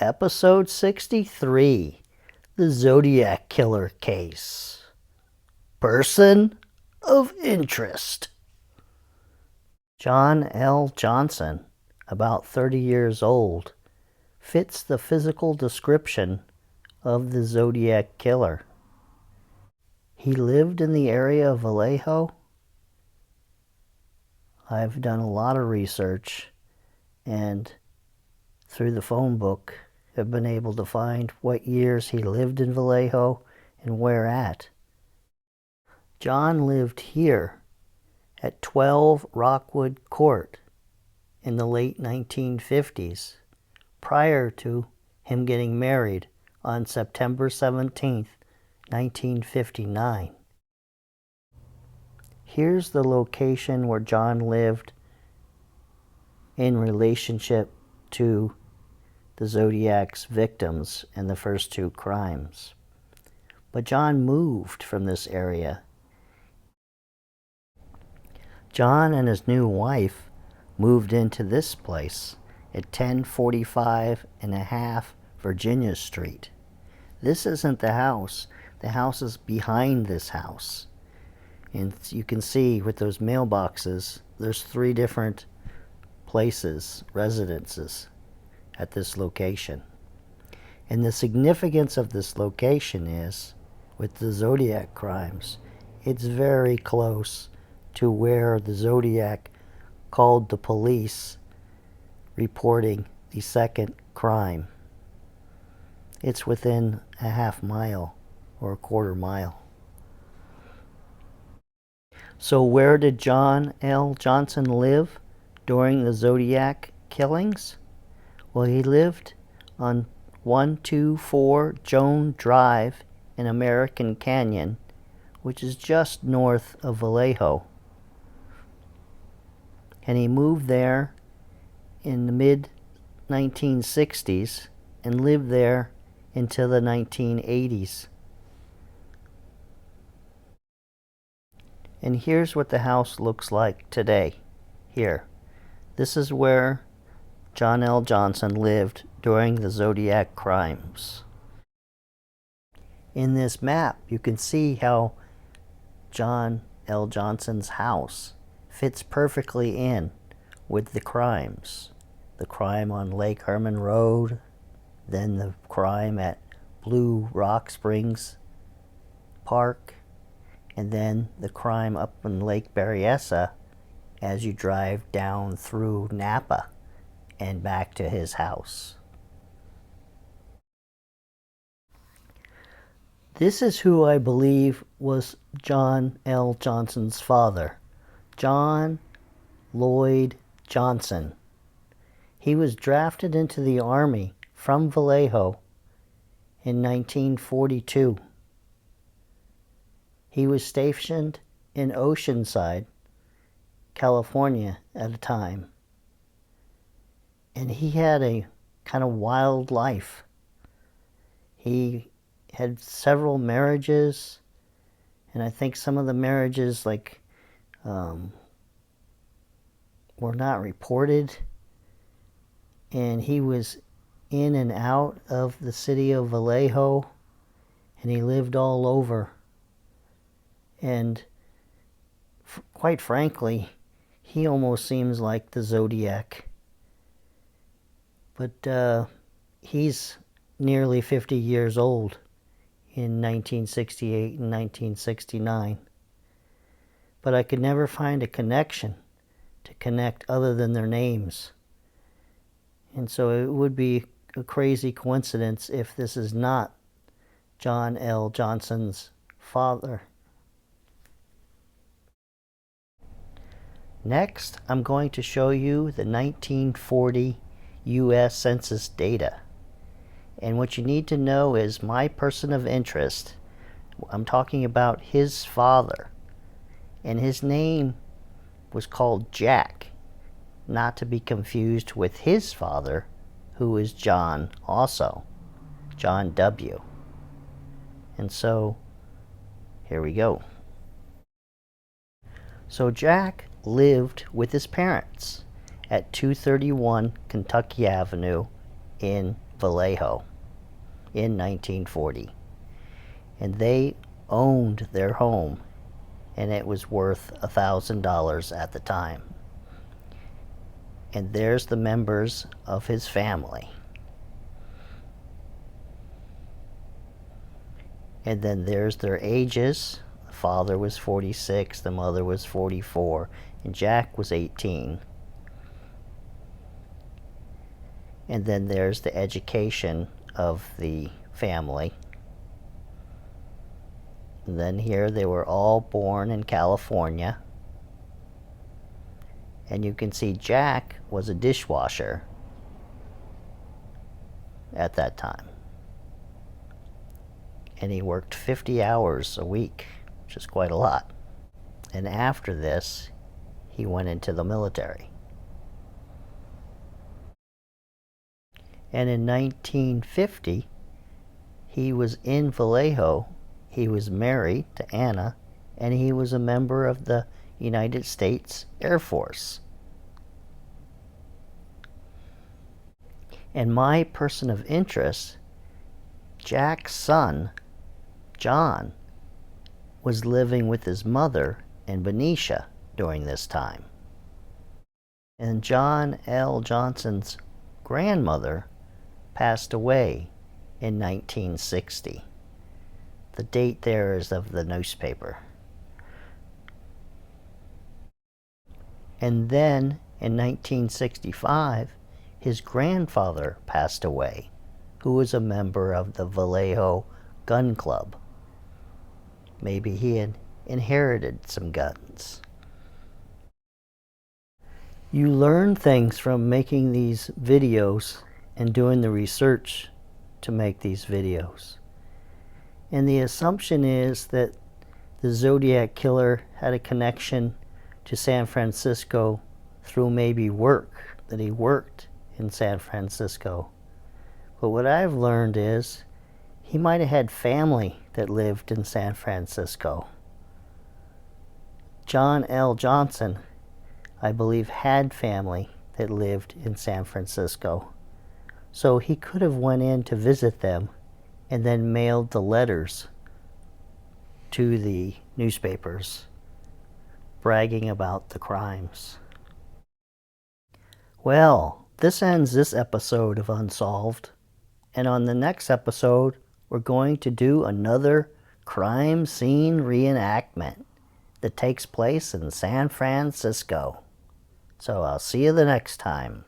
Episode 63, The Zodiac Killer Case. Person of Interest. John L. Johnson, about 30 years old, fits the physical description of the Zodiac Killer. He lived in the area of Vallejo. I've done a lot of research and through the phone book have been able to find what years he lived in Vallejo and where at. John lived here at 12 Rockwood Court in the late 1950s, prior to him getting married on September 17th, 1959. Here's the location where John lived in relationship to the Zodiac's victims in the first two crimes. But John moved from this area. John and his new wife moved into this place at 1045 and a half Virginia Street. This isn't the house. The house is behind this house. And you can see with those mailboxes, there's 3 different places, residences at this location. And the significance of this location is, with the Zodiac crimes, it's very close to where the Zodiac called the police reporting the second crime. It's within a half mile or a quarter mile. So where did John L. Johnson live during the Zodiac killings? Well, he lived on 124 Joan Drive in American Canyon, which is just north of Vallejo. And he moved there in the mid-1960s and lived there until the 1980s. And here's what the house looks like today. Here. This is where John L. Johnson lived during the Zodiac crimes. In this map, you can see how John L. Johnson's house fits perfectly in with the crimes. The crime on Lake Herman Road, then the crime at Blue Rock Springs Park, and then the crime up in Lake Berryessa as you drive down through Napa and back to his house. This is who I believe was John L. Johnson's father, John Lloyd Johnson. He was drafted into the Army from Vallejo in 1942. He was stationed in Oceanside, California at a time. And he had a kind of wild life. He had several marriages, and I think some of the marriages were not reported. And he was in and out of the city of Vallejo, and he lived all over. And quite frankly, he almost seems like the Zodiac. But he's nearly 50 years old in 1968 and 1969. But I could never find a connection to connect other than their names. And so it would be a crazy coincidence if this is not John L. Johnson's father. Next, I'm going to show you the 1940 U.S. Census data. And what you need to know is my person of interest. I'm talking about his father. And his name was called Jack, not to be confused with his father, who is John also, John W. And so, here we go. So Jack lived with his parents at 231 Kentucky Avenue in Vallejo in 1940. And they owned their home, and it was worth $1,000 at the time. And there's the members of his family. And then there's their ages. The father was 46, the mother was 44, and Jack was 18. And then there's the education of the family. And then here they were all born in California. And you can see Jack was a dishwasher at that time. And he worked 50 hours a week, which is quite a lot. And after this, he went into the military. And in 1950, he was in Vallejo. He was married to Anna, and he was a member of the United States Air Force. And my person of interest, Jack's son, John, was living with his mother in Benicia during this time. And John L. Johnson's grandmother passed away in 1960. The date there is of the newspaper. And then in 1965, his grandfather passed away, who was a member of the Vallejo Gun Club. Maybe he had inherited some guns. You learn things from making these videos and doing the research to make these videos. And the assumption is that the Zodiac killer had a connection to San Francisco through maybe work, that he worked in San Francisco. But what I've learned is he might have had family that lived in San Francisco. John L. Johnson, I believe, had family that lived in San Francisco. So he could have went in to visit them and then mailed the letters to the newspapers bragging about the crimes. Well, this ends this episode of Unsolved. And on the next episode, we're going to do another crime scene reenactment that takes place in San Francisco. So I'll see you the next time.